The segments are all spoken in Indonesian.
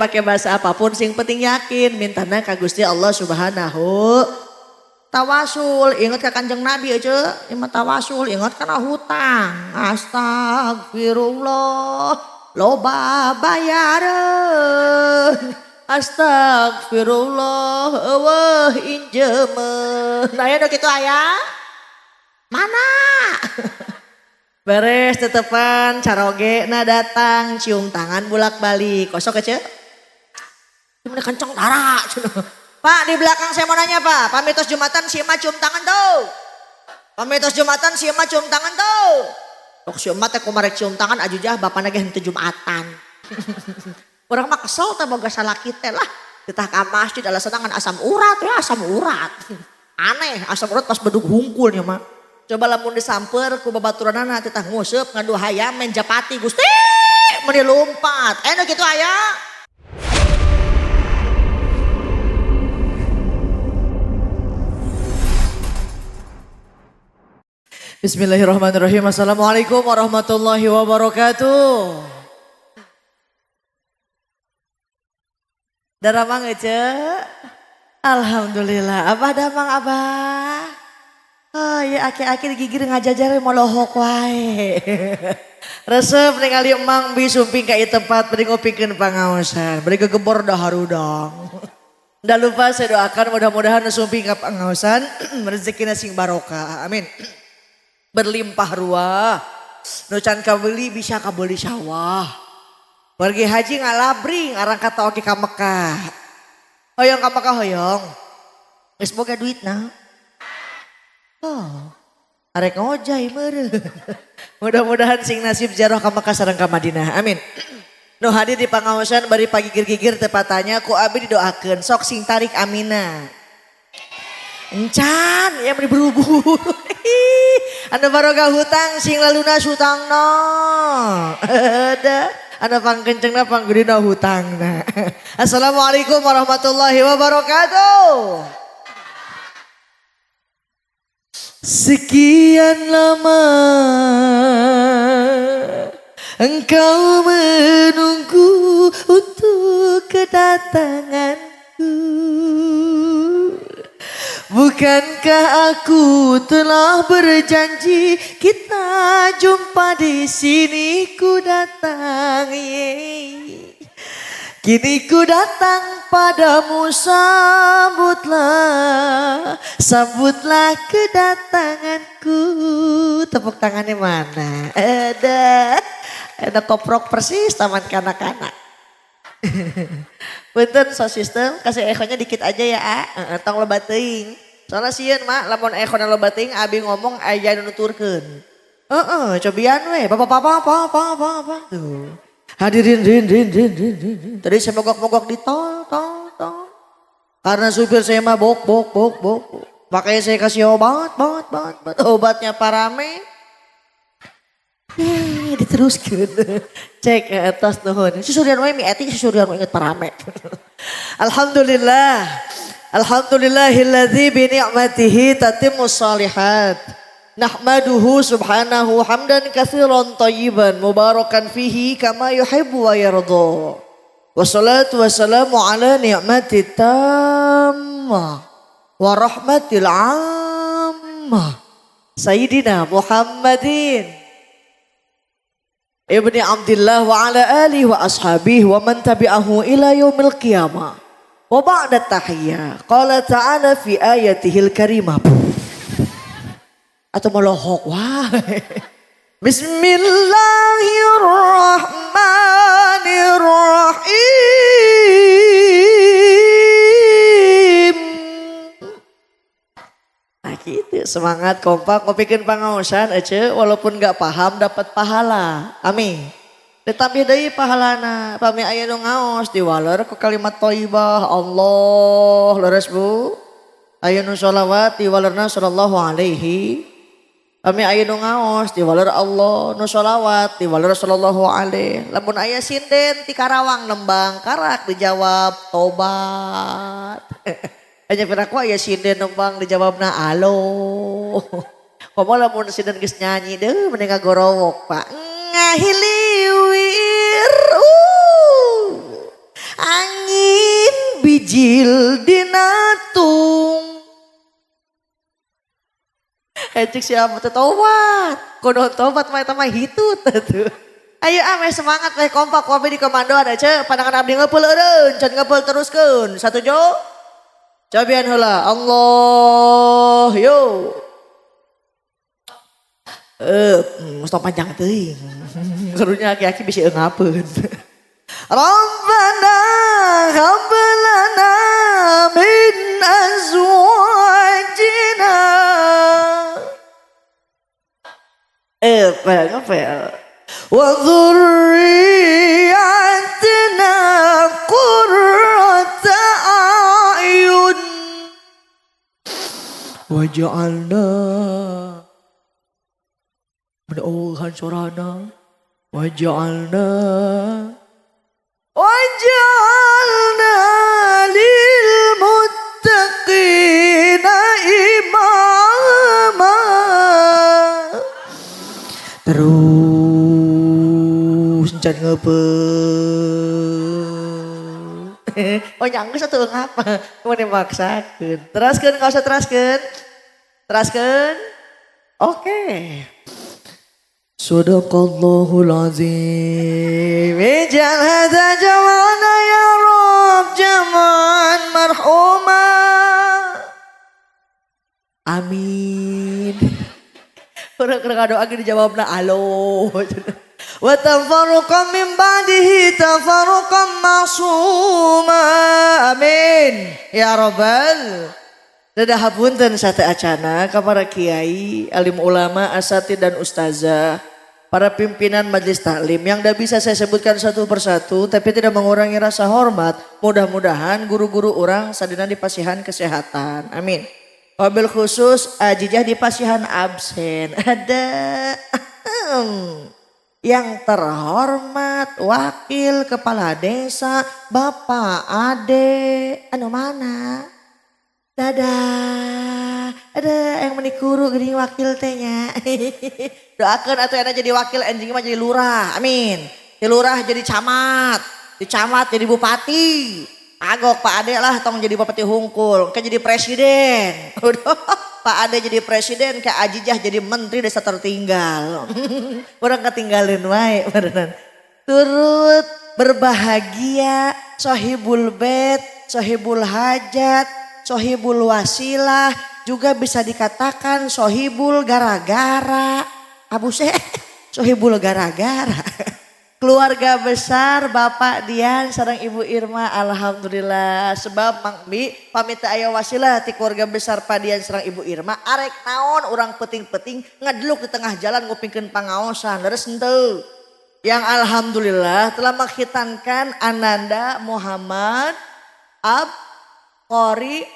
Pakai bahasa apapun sing penting yakin mintana ka Gusti Allah Subhanahu. Tawasul ingat ka Kanjeng Nabi aja imah tawasul ingat kana hutang. Astagfirullah loba bayareun. Astagfirullah eueuh injemeun. Aya da kitu aya? Mana? Beres tetepan caroge na datang cium tangan bolak-balik. Kosok aja. Gimana kenceng darah. Pak di belakang saya mau nanya Pak. Pamitos Jumatan si Emak cium tangan tuh. Pamitos Jumatan si Emak cium tangan tuh. Tok si Emak teh kumarek cium tangan ajujah bapak nage henteu Jumatan. Orang mah kesel teh boga salaki teh lah. Ditah ka masjid alasan ngan asam urat ya asam urat. Aneh asam urat pas bedug hungkulnya mah. Coba lamun disamper ku babaturanana teh tah nguseup ngadu hayam main japati Gusti meuni lompat. Enak kitu aya. Bismillahirrahmanirrahim. Assalamualaikum warahmatullahi wabarakatuh. Daramang aja. Alhamdulillah. Abah damang abah. Oh ya aki-aki digigir ngajajar molohok wae. Resep ningali emang bi sumping ka ieu tempat beri ngopikeun pangaosan, beri gegebor daharudang. Nda lupa saya doakan mudah-mudahan sumping ka pangaosan rezekina sing barokah. Amin. Berlimpah ruah. Nu can kabeli bisa kabeli sawah. Pergi haji ngalabring arang kata oke ka Mekah. Hoyong ka Mekah hoyong. Geus boga duitna. Oh. Arek ngojay meureun. Mudah-mudahan sing nasib jaroh ka Mekah sareng ka Madinah. Amin. Nu hadir di pangaosan bari pagigir-gigir tepatanya ku abi didoakeun sok sing tarik amina. Encan ya beri buru-buru. Anda barokah hutang sing laluna hutangna. Ada anda pangkencengna panggedina hutangna. Assalamualaikum warahmatullahi wabarakatuh. Sekian lama engkau menunggu untuk kedatanganku. Bukankah aku telah berjanji kita jumpa di sini ku datang. Kini ku datang padamu sambutlah kedatanganku. Tepuk tangannya mana? Ada koprok persis taman kanak-kanak. Punten so sistem kasih ekornya dikit aja ya tong loba teuing. Soalnya sieun mak lamun ekorna loba teuing abi ngomong aya nu nuturkeun. Cobian we apa. Tuh. Hadirin rin. Tadi saya mogok-mogok di tol. Karena supir saya mah bok. Makanya saya kasih obat. Obatnya parame. Diteruskan. Cek atas nuhun. Susurian wae mi etik susurian wae inget parame. Alhamdulillahilladzi bi ni'matihi tatimmus shalihat. Nahmaduhu subhanahu hamdan katsiran thayyiban mubarakan fihi kama yuhibbu wa yarda. Wassalatu wassalamu ala ni'mati tammah wa rahmatil ammah. Sayyidina Muhammadin Ibni Abdillah wa ala alihi wa ashabihi wa man tabi'ahu ila yaumil qiyamah. Wa ba'da tahiyyah. Qala ta'ala fi ayatihil karimah. Atau melohok wah. Bismillahirrahmanirrahim. Nah gitu semangat kompak ngopikeun pangaosan aja walaupun gak paham dapat pahala. Amin. Tetapi deui pahalana pami aya nu ngaos diwaler ku kalimat thayyibah Allah leres Bu. Aya nu sholawat diwalerna sallallahu alaihi. Kami aya nu ngaos diwaler Allah nu sholawat diwaler sallallahu alaihi. Lamun aya sinden ti Karawang nembang karak dijawab tobat. Hanya piraku aya sinden nembang dijawabna alo. Komo lamun sinden geus nyanyi deuh mending ngagorowok Pak. Ngahiliwir angin bijil dinatung. Cik siapa teh tobat. Kono tobat mah eta mah hitut atuh. Ayo ame semangat we kompak wae di komandoan aja pandangan abdi ngeupul eureun, can ngeupul teruskeun. Satuju. Cobian heula. Allah yo. Mustang panjang teuing. Karunya aki-aki bisa ngapeun. Rabbana hab lana min azwajina. Ngapel. Wa dzurriyyatina qurrata a'yun. Waj'alna mendoakan surana. Waj'alna lil muttaqina imama. Terus can ngeupeun. Oh nyanggeus atuh ngapa? Mun dimaksakeun. Teraskeun enggak usah teraskeun. Teraskeun. Oke. Sadaqallahul azim. Ij'al hadza jam'ana ya Rabb jam'an marhuma. Amin. Kurang doa ge dijawabna alo. Wa tafarruqan min ba'dihi tafarruqan ma'suma. Amin. Ya Rabbal. Dadah hapunten sate acana ka para kiai, alim ulama, asatid dan ustazah, para pimpinan majelis taklim yang tidak bisa saya sebutkan satu persatu tapi tidak mengurangi rasa hormat. Mudah-mudahan guru-guru orang sadina di pasihan kesehatan. Amin. Wabil khusus ajijah di pasihan absen. Ada yang terhormat wakil kepala desa Bapak Ade anu mana? Dadah, ada yang menikuru gini wakil tehnya. Doakan atau yang jadi wakil anjing mah jadi lurah, amin. Di lurah jadi camat, di camat jadi bupati. Agok Pak Ade lah tong jadi bupati hungkul, kayak jadi presiden. Udah Pak Ade jadi presiden, kayak Ajijah jadi menteri desa tertinggal. Orang ketinggalin wae beneran. Turut berbahagia, sohibul bed, sohibul hajat. Sohibul wasilah juga bisa dikatakan sohibul gara-gara. Abu Syekh sohibul gara-gara. Keluarga besar Bapak Dian sareng Ibu Irma alhamdulillah. Sebab Mang Bi pamit aya wasilah ti keluarga besar Pak Dian sareng Ibu Irma. Arek naon urang peting-peting ngadeluk di tengah jalan ngupingkeun pangaosan. Leres henteu. Yang alhamdulillah telah menghitankan Ananda Muhammad Abqori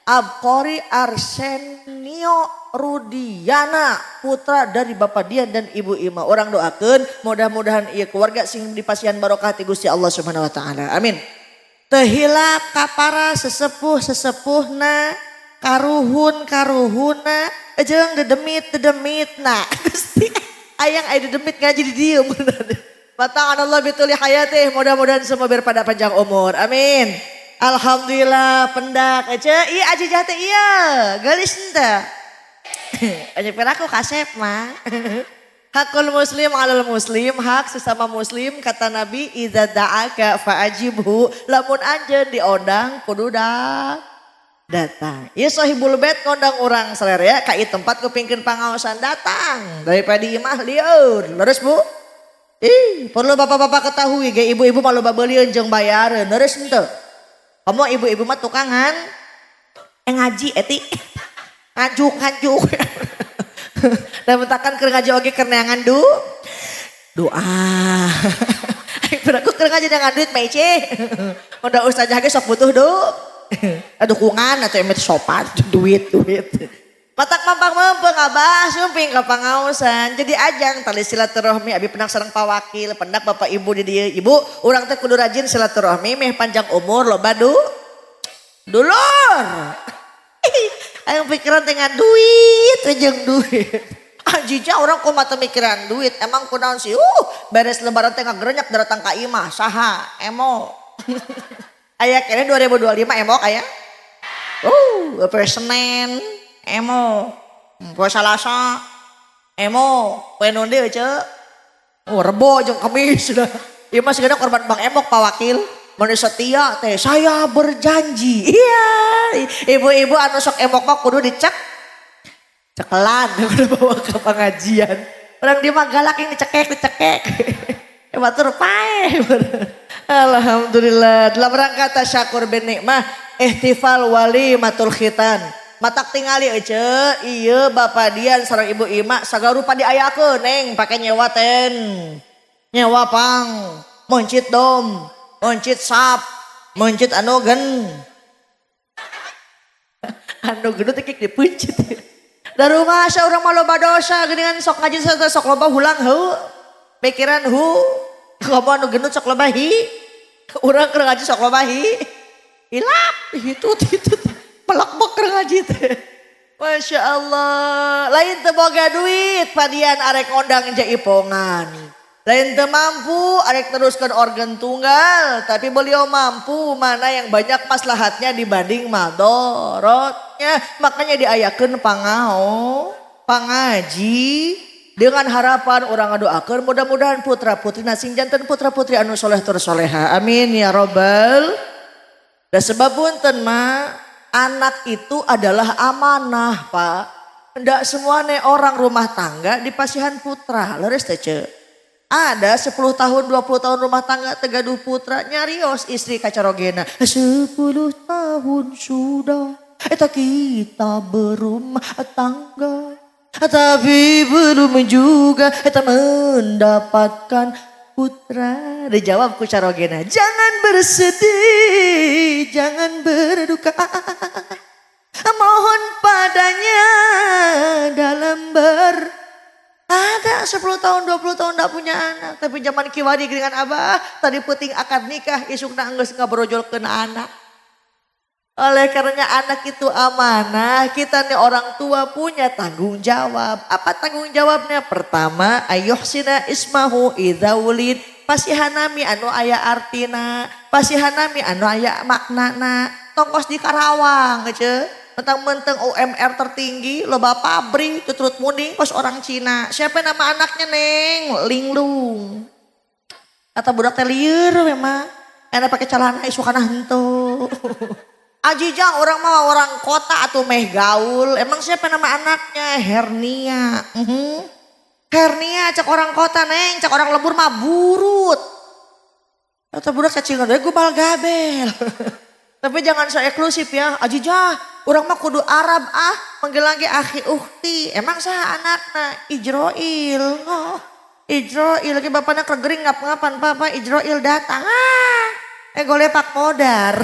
Abqori Arsenio Rudiana putra dari Bapak Dian dan Ibu Ima. Orang doakeun mudah-mudahan ieu keluarga sing dipasihan barokah ti Gusti Allah Subhanahu wa taala. Amin. Teu hilap ka para sesepuh-sesepuhna, karuhun-karuhuna, jeung dedemitna. Gusti ayang aya dedemit ngaji di dieu bener. Bata'an Allah bituli hayatih, mudah-mudahan semua berpada panjang umur. Amin. Alhamdulillah pendak aja. Iya Ajijah teh iya. Gelis ente. Aja piraku kasep mah. Hakul muslim alal muslim, hak sesama muslim kata Nabi idza da'aka fa'ajibhu, lamun anjeun diondang kudu datang. Ieu sohibul bait ngondang urang salerea ka ieu tempat kupingkeun pangaosan datang. Daripada imah lieur. Leres Bu? Perlu bapak-bapak ketahui ge ibu-ibu mah loba beulieun jeung bayareun. Leres henteu? Kamu ibu-ibu mah tukangan ngaji eti. Ngajuk. Da mentakan keur ngaji oge keur neangan doa. Aku keur ngaji neangan duit mece. Udah ustazah ge sok butuh dukungan atau emet sopan duit. Matak mampang-mampang abah sumping ka pangaosan. Jadi ajang tali silaturahmi abi pendak sareng pawakil, pendak bapak ibu di dieu. Ibu, urang teh kudu rajin silaturahmi meh panjang umur loba dulur. Aya pikiran teh duit jeung duit. Jija orang kok mata mikiran duit. Emang kunaon sih? Beres lebaran tengah gerenyak datang ka imah. Saha? Emo. Aya kene 2025 emo aya. Poe Senen emo. Poe Salasa emo. Poe naon deui ceu? Rebo jeung Kamis dah. Ieu mah sigana korban Bang Emok Pak Wakil. Mani setia teh saya berjanji. Iya. Ibu-ibu anu sok emok mah kudu dicek cekelan udah bawa ke pengajian. Orang dia mah galak yang dicekek. Batur pae. Alhamdulillah. Dalam rangka tasyakur bin nikmah ihtifal walimatul khitan. Matak tingali ece iya bapak dian sareng ibu ima sagarupa diayakeun neng pake nyewa ten. Nyewa pang, moncit dom, moncit sap, moncit anu gen. Anu gendut kik dipuncit. Da rumah asa urang mah loba dosa geuningan sok ngaji sok loba hulang heuh. Pikiran kamu anu gendut sok loba hi. Urang keur ngaji sok loba hi. Hilap hitut pelek-pelek keur ngaji teh. Masya Allah. Lain teu boga duit padian arek ondang jaipongan. Lain teu mampu arek teruskan organ tunggal, tapi beliau mampu mana yang banyak maslahatnya dibanding madorotnya. Makanya diayakeun pangao, pangaji dengan harapan orang ngadoakeun mudah-mudahan putra putri sing janten putra putri anu soleh tur soleha. Amin ya robbal. Da sebab punten mah anak itu adalah amanah, Pak. Hendak semuanya orang rumah tangga dipasihan putra, leres teh ceu. Ada 10 tahun 20 tahun rumah tangga tegaduh putra nyarios istri kacarogena. 10 tahun sudah eta kita berumah tangga. Tapi belum juga eta mendapatkan putra. Dijawab ku carogena, jangan bersedih, jangan berduka. Mohon padanya dalam ada 10 tahun 20 tahun gak punya anak. Tapi zaman kiwari dengan abah tadi puting akad nikah isukna geus ngabrojolkeun anak. Oleh karenanya anak itu amanah. Kita nih orang tua punya tanggung jawab. Apa tanggung jawabnya? Pertama ayyuhsina ismahu idza wulid. Pasihanami anu aya artina. Pasihanami anu aya maknana. Tongkos di Karawang ceu. Mentang-mentang UMR tertinggi, loba pabrik, tutrut munding kos orang Cina. Siapa nama anaknya Neng? Linglung. Kata budak teh lieur memang. Enak pakai celana isukana henteu. Ajijang orang mah orang kota atau meh gaul. Emang siapa nama anaknya? Hernia. Hernia cek orang kota Neng, cek orang lembur mah burut. Kata budak cacingan deui gubal gabel. Tapi jangan so eksklusif ya. Ajijah, orang mah kudu Arab panggil lagi akhi ukhti. Emang sah anakna Ijroil. Ijroil lagi bapaknya kegering ngap-ngapan papa Ijroil datang. Golepak modar.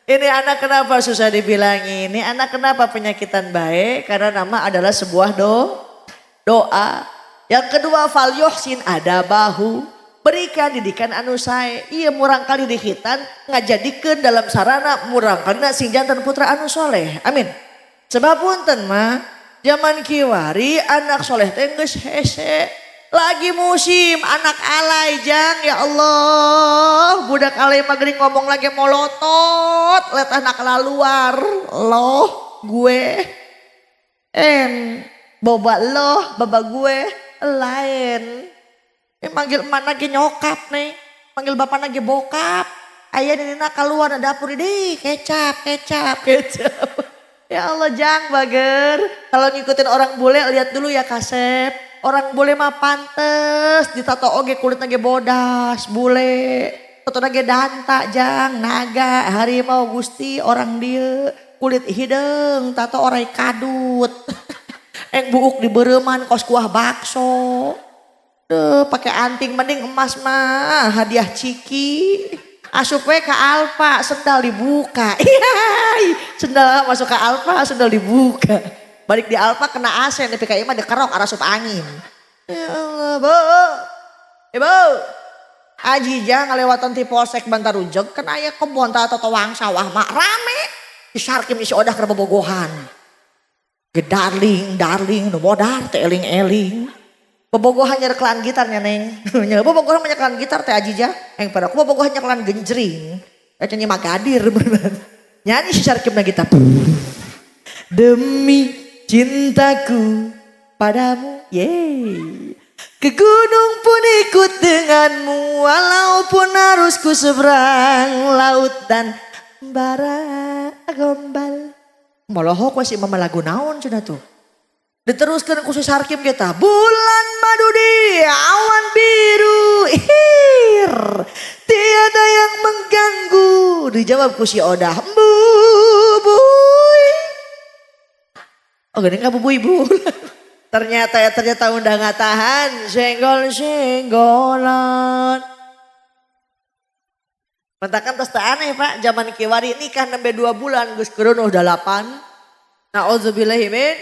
Ini anak kenapa susah dibilangin? Ini anak kenapa penyakitan baik? Karena nama adalah sebuah doa. Yang kedua fal yuhsin adabahu. Berikan didikan anu sae. Iya murang kali dihitan ngajadikeun dalam sarana murang kali sing jantan putra anu soleh. Amin. Sebab punten mah zaman kiwari anak soleh teh geus hese. Lagi musim anak alay jang ya Allah. Budak alay magering ngomong lagi molotot. Lihat anak laluar. Loh gue. Boba loh baba gue lain. Manggil emak lagi nyokap nih. Manggil bapak lagi bokap. Ayah nina keluar ada dapur deh. Kecap. Ya Allah jang bager. Kalau ngikutin orang bule lihat dulu ya Kasep. Orang bule mah pantes. Ditato oge kulit lagi bodas. Bule. Tato lagi danta jang. Naga. Harimau gusti orang dia. Kulit hidung. Tato orai kadut. Yang buuk di bereman kos kuah bakso. Pakai anting mending emas mah hadiah ciki. Asup we ke Alfa sendal dibuka. Sendal masuk ke Alfa sendal dibuka. Balik di Alfa kena AC di PKI mah dikerok arah sup angin. Ya Allah, Bu. Ibu. Ajijang ngalewatan ti polsek Bantarujeg kan aya kebon atau tawang sawah mah rame. Disarkim isi odah keur bobogohan. Darling, nu modar teh eling-eling. Bobogohan nyerekelan gitarnya neng. Nya bobogohan nyerekelan gitar teh Ajija. Yang pada aku bobogohan nyerekelan genjring. Nyanyi magadir bener. Nyanyi si Sarkim na gitar. Demi cintaku padamu, yeay. Ke gunung pun ikut denganmu, walaupun harus ku seberang laut dan bara gombal. Molohok wasi mama lagu naon cenah tuh. Diteruskan khusus Sarkim kita. Bulan madu di awan biru, ihir, tiada yang mengganggu. Dijawab ku si Odah, bubuy. Oh gini gak bubuy bu. Ternyata udah gak tahan. Senggol-senggolan. Mentakan terus aneh pak. Zaman kiwari nikah nembe 2 bulan. Gus kurun udah 8. Na'udzubillahimin.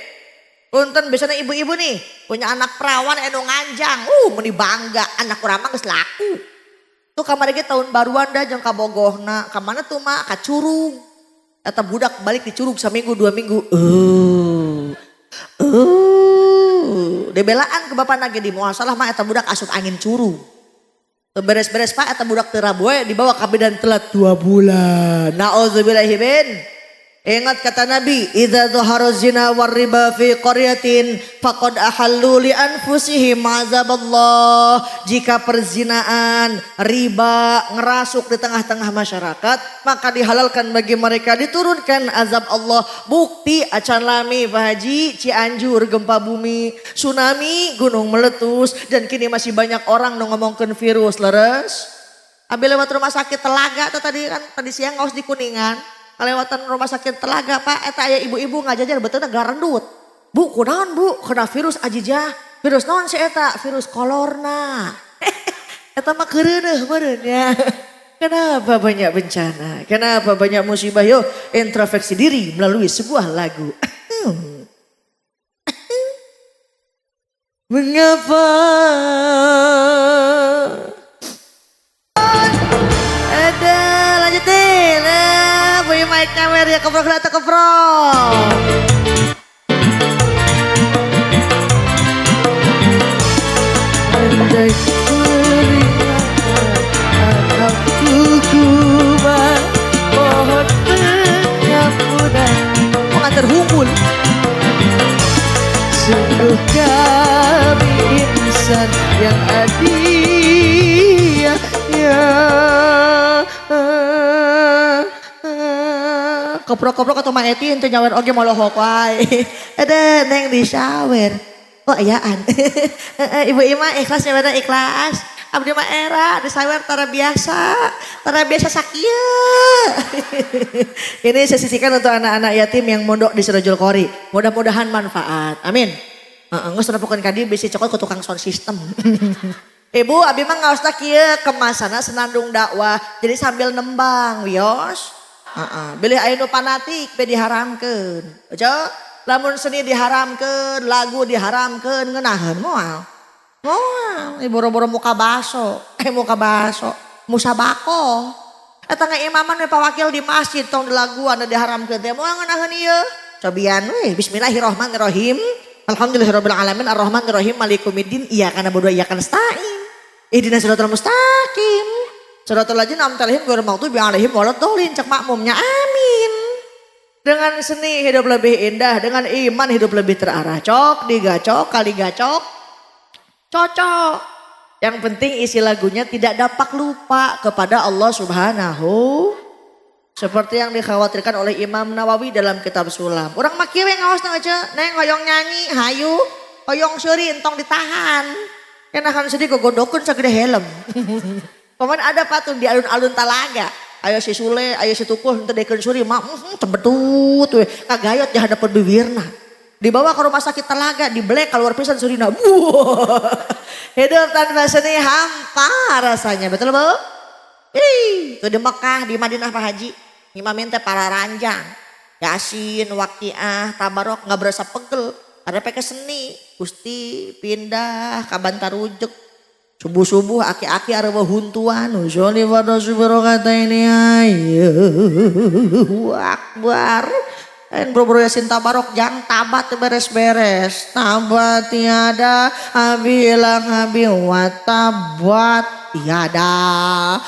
Punten biasanya ibu-ibu nih. Punya anak perawan eno nganjang. Meni bangga. Anak kurama geus laku. Tuh kamar lagi tahun baruan dah jeung kabogohna. Kamana tuh mak kacurung. Eta budak balik dicurug saminggu 2 minggu. Debelaan ke bapak nage di muasalah mah eta budak asup angin curug. Beres-beres pak eta budak teu raboe dibawa ka bidan telat 2 bulan. Nauzubillahimin. Ingat kata Nabi, idza dhahara zina war riba fi qaryatin faqad ahallu li anfusihim azaballah. Jika perzinaan, riba ngerasuk di tengah-tengah masyarakat, maka dihalalkan bagi mereka, diturunkan azab Allah. Bukti acan lami Pak Haji, Cianjur gempa bumi, tsunami, gunung meletus, dan kini masih banyak orang ngomongkeun virus leres. Abi lewat rumah sakit Telaga tuh tadi siang ngaos di Kuningan. Kelewatan rumah sakit Telaga pak, eta aya ibu-ibu ngajajar betul garendut. Bu kunaon bu, kena virus Ajijah. Virus naon sih eta? Virus kolorna. Eta mah kereuneuh meureun ya. Kenapa banyak bencana? Kenapa banyak musibah? Yo introspeksi diri melalui sebuah lagu. Mengapa? Ada lanjutin. Punya mic kamera ya keprok data keprok. Andai peringatkan hukuman pohon pengampunan. Pengantar hukum. Sungguh kami insan yang adil ya. Koprok-koprok atau Eti ente nyawer oge molohok wae. Ada neng di shower. Oh ayaan. Ibu Ima ikhlas nyawer ikhlas. Abdi mah era di shower tara biasa sakia. Ini saya sisihkan untuk anak-anak yatim yang mondok di Sirajul Qori. Mudah-mudahan manfaat. Amin. Geus nepokeun ka dieu bisi cokot ke tukang sound system. Ibu abi mah ngaosna kieu kemasana senandung dakwah. Jadi sambil nembang wios. Bilih aya nu fanatik be diharamkeun. Ojo, lamun seni diharamkeun, lagu diharamkeun ngeunaheun moal. Moal, boro-boro muka baso, musabako. Eta ngaimaman we pawakil di masjid tong dilaguan diharamkeun teh moal ngeunaheun ieu. Cobian we bismillahirrahmanirrahim. Alhamdulillahirabbil alamin arrahmanirrahim malikumiddin iyyaka na'budu wa iyyaka nasta'in. Ihdinas siratal mustaqim. Suratul ladzina an'amta 'alaihim ghairil maghdubi 'alaihim waladdallin, cek makmumnya amin. Dengan seni hidup lebih indah, dengan iman hidup lebih terarah. Cok digacok kali gacok cocok. Yang penting isi lagunya tidak dapat lupa kepada Allah Subhanahu. Seperti yang dikhawatirkan oleh Imam Nawawi dalam kitab Sulam. Urang mah kieu we ngaosna aja, neng hoyong nyanyi hayu, hoyong seuri entong ditahan. Kenahan sedih gogondokeun sagede helm. Paman ada patung di alun-alun Talaga. Ayo si Sule, ayo si Tukuh, ente dekeun suri mah cembetut we. Kagayot di hadapan bibirna. Dibawa ke rumah sakit Talaga, dibelek keluar pisan surina. Hidup tanpa seni hampa rasanya. Betul Bu? Itu di Mekah, di Madinah Pak Haji. Imamin teh para ranjang. Yasin, Waqiah, Tabarok nggak berasa pegel. Ada pakai seni. Gusti pindah ke Bantarujuk. Subuh-subuh aki-aki arwah huntuan. Usoli pada subiro kata ini ayo. Akbar. Bro-bro Yasin Tabarok jang tabat beres-beres. Tabat tiada bilang wa tabat tiada.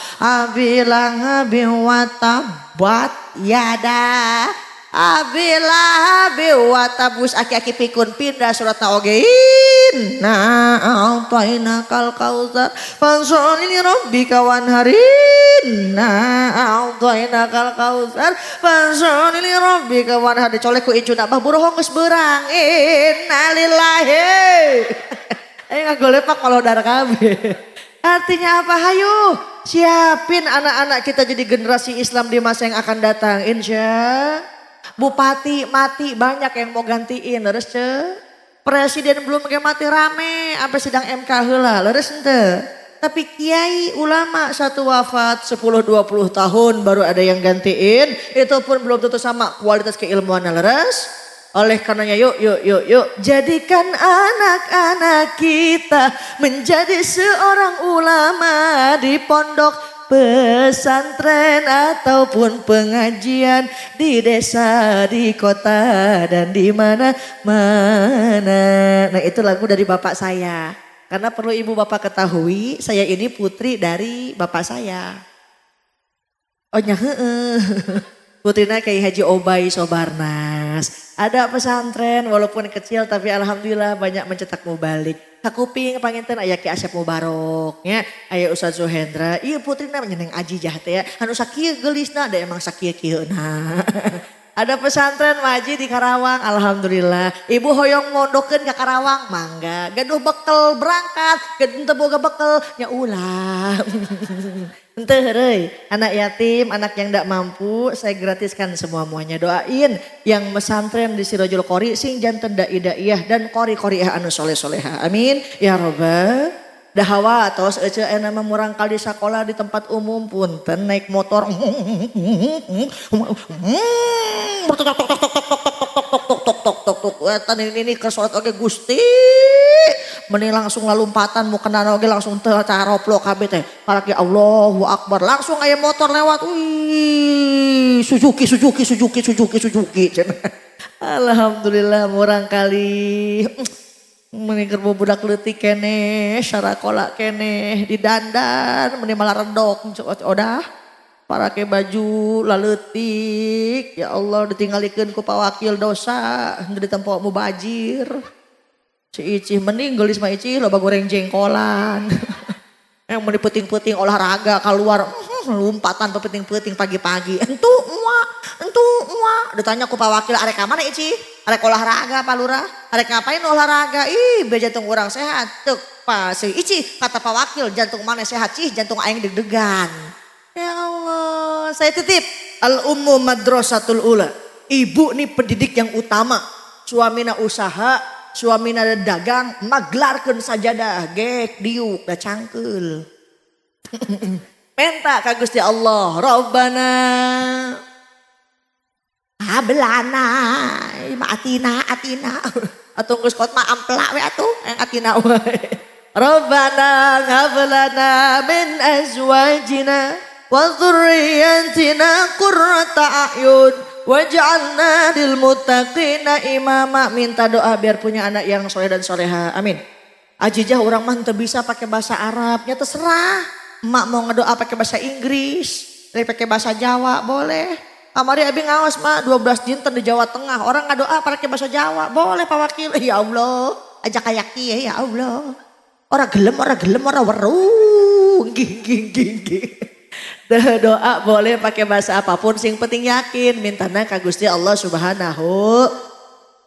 Bilang wa tabat tiada. Abilah wa tabus aki-aki pikun pindah surat naogein. A'taina kal kautsar fansholli rabbika wanharin. A'taina kal kautsar fansholli rabbika wanharin. Colek ku icuna bah buruh geus beurang. Innalillahi. Ngagolepak kalau darah kabeh. Artinya apa? Hayu siapin anak-anak kita jadi generasi Islam di masa yang akan datang. Insya Bupati mati banyak yang mau gantiin. Leres ce. Presiden belum mati rame. Sampai sidang MK heula. Leres ente. Tapi kiai ulama satu wafat 10-20 tahun baru ada yang gantiin. Itu pun belum tentu sama kualitas keilmuannya. Leres. Oleh karenanya yuk jadikan anak-anak kita menjadi seorang ulama di pondok pesantren ataupun pengajian di desa, di kota dan di mana-mana. Nah itu lagu dari bapak saya. Karena perlu ibu bapak ketahui saya ini putri dari bapak saya. Oh heeh. Putrina Kiai Haji Obay Sobarnas. Ada pesantren walaupun kecil tapi alhamdulillah banyak mencetak mubalik. Hakuping panginten aya Ki Asep Mubarok nya, aya Ustaz Zuhendra. Ieu putrina nyeneng aji jah teh ya. Anu sakieu geulisna da emang sakieu kieuna. Ada pesantren waji di Karawang, alhamdulillah. Ibu hoyong mondokeun ke Karawang, mangga. Gaduh bekel berangkat, gaduh teu boga bekel nya ulah. Henteu heureui, anak yatim, anak yang tidak mampu, saya gratiskan semua-muanya. Doain yang mesantren di Sirajul Qori sing janten dai-daiyah dan qori-qoriah anu soleh-soleha. Amin ya robbal. Dahawa tos ece nama murangkal di sekolah di tempat umum punten naik motor. Ini ke sholat oge Gusti. Meni langsung lalumpatan mau kena oge langsung taroplo kabeh teh. Karaki Allahu Akbar langsung aya motor lewat. Wih, Suzuki. Alhamdulillah murang kali. Meni keur budak leutik keneh, sarakola keneh, didandan, meni malah rendok, odah. Parake baju laleutik, ya Allah ditinggalikeun ku pawakil dosa, di tempo mubajir. Si Icih mending geulis mah Icih loba goreng jengkolan. Yang meni peuting-peuting olahraga keluar, lompatan peuting-peuting pagi-pagi. Entu ditanya ku pawakil arek ka mana Icih? Arek olahraga Pak Lurah. Arek ngapain olahraga? Ih, be jantung urang sehat. Tuk pas Icih kata pawakil jantung mana sehat Cih? Jantung aing deg-degan. Ya Allah, saya titip al-ummu madrasatul ula. Ibu nih pendidik yang utama. Suamina usaha, suamina dagang, maglarkeun sajadah, gek diuk da cangkeul. Menta ka Gusti Allah, Rabbana hablana atina atuh geus kot mah ampla we atuh yang atina we. Rabbana hablana min azwajina wa dzurriyyatina qurrata a'yun waj'alna lil muttaqina imama. Minta doa biar punya anak yang soleh dan soleha. Amin. Ajijah orang mah teu bisa pakai bahasa Arabnya terserah. Emak mau ngedoa pakai bahasa Inggris, dari pakai bahasa Jawa boleh. Kamari abi ngaos mah 12 dinten di Jawa Tengah. Orang ngadoa pakai bahasa Jawa boleh Pak Wakil. Ya Allah, ajak kayak kieu ya Allah. Ora gelem ora weruh. Ging. Doa boleh pakai bahasa apapun, sing penting yakin mintana ka Gusti Allah Subhanahu.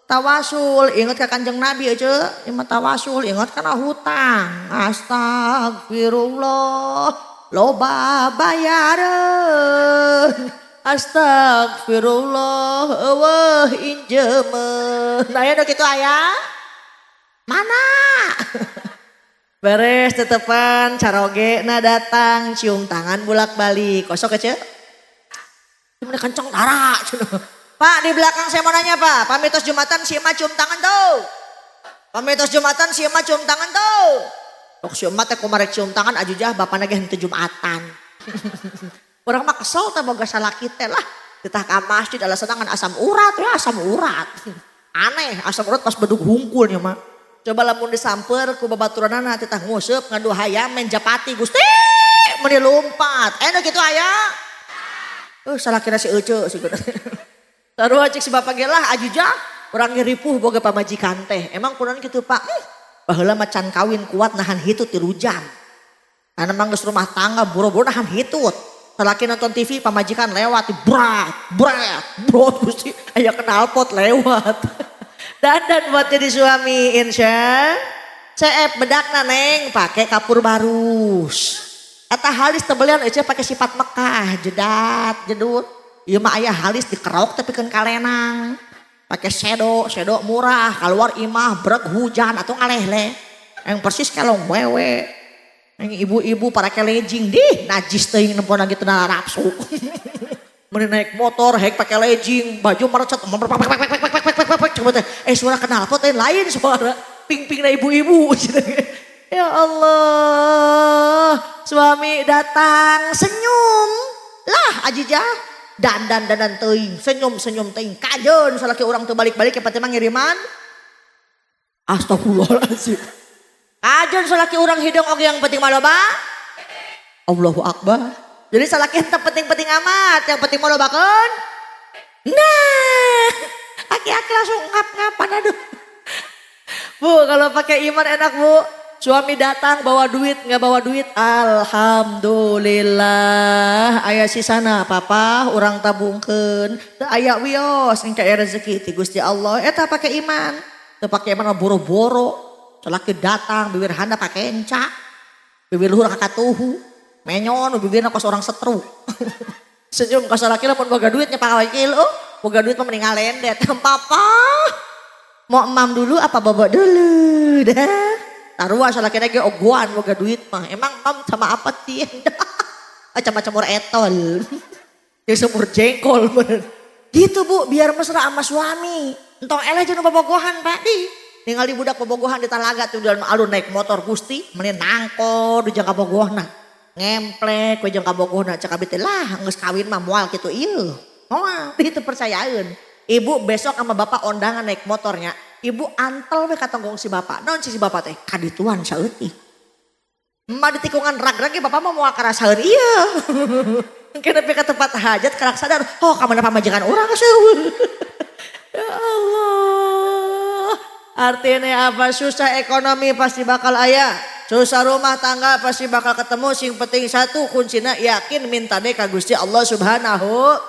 Tawasul ingat ka Kanjeng Nabi aja, imah tawasul ingat kana hutang. Astagfirullah loba bayareun. Astagfirullah wah injemen. Nah ya kitu aya. Mana? Beres tetepan caroge na datang cium tangan bolak-balik. Kosok aja. Gimana kenceng tara. Pak di belakang saya mau nanya Pak. Pamitos Jumatan si Emak cium tangan tuh. Pamitos Jumatan si Emak cium tangan tuh. Tok si Emak teh kumarek cium tangan ajujah bapak nage henteu Jumatan. Orang mah kesel teh boga salaki teh lah. Kita ke masjid ala senangan asam urat ya asam urat. Aneh asam urat pas bedug hungkulnya mah. Coba lamun disamper ku babaturanana titah nguseup ngadu hayam main japati Gusti meni lompat. Enak gitu aya. Salah kira si Ece sih. Sarua cek si bapak gelah ajuja urang ngeripuh boga pamajikan teh. Emang kunaon kitu Pak? Baheula macan kawin kuat nahan hitut ti lujang. Anu mah geus rumah tangga boro-boro nahan hitut. Salaki nonton TV pamajikan lewat brat Gusti aya knalpot lewat. Dandan buat jadi suami insya CF bedakna neng pakai kapur barus. Eta halis tebelian aja pakai sifat Mekah jedat jedut. Ieu mah aya halis dikerok tapi kan kalenang. Pakai shadow murah keluar imah brek hujan atau ngaleh-leh. Yang persis kelong wewe. Yang ibu-ibu para legging dih najis teuing nempona gitu na rapsu. Meni naik motor hek pakai legging baju merecet suara kenal pot lain suara ping-ping na ibu-ibu. Ya Allah suami datang senyum lah ajijah dandan teuing senyum teuing kajeun salaki urang teu balik-balik ya pati mah ngiriman astagfirullahaladzim kajeun salaki urang hidung oge yang penting maloba Allahu Akbar. Jadi salaki teu penting-penting amat yang penting malobakeun nah aki-aki langsung ngap-ngapan aduh. Bu kalau pakai iman enak bu. Suami datang bawa duit nggak bawa duit alhamdulillah aya sisana papa urang tabungkeun teu aya wios engke rezeki ti Gusti Allah eta pakai iman teu pakai iman boro-boro salaki datang bibir handa pakai enca bibir luhur kakatuhu menyon bibirna kos orang setruk senyum ka salaki lamun boga duitnya pakawakil boga duit mah mending ngalendet papa mau emam dulu apa bobo dulu dah taruh salaki lagi ogoan boga duit mah emang mam sama apa sih macam-macam etol ya semur jengkol bener gitu bu biar mesra sama suami entong eleh jeung bobogohan Pak di ningali budak bobogohan di talaga tuh dalam alun naik motor Gusti meni nangko di jang kabogohna ngemplek we jeung kabogohna cek abi teh lah geus kawin mah moal kitu ieu moal ditu percayaeun ibu besok sama bapak ondangan naik motornya ibu antel we katonggong si bapak naon si bapak teh kadituan saeutik emak di tikungan rag-rag bapak mah moal karasaeun ieu engke nepi ka tempat hajat kerak sadar oh ka mana pamajikan urang seueur ya Allah artinya apa susah ekonomi pasti bakal aya susah rumah tangga pasti bakal ketemu sing penting satu kuncina yakin minta deh ka Gusti Allah Subhanahu.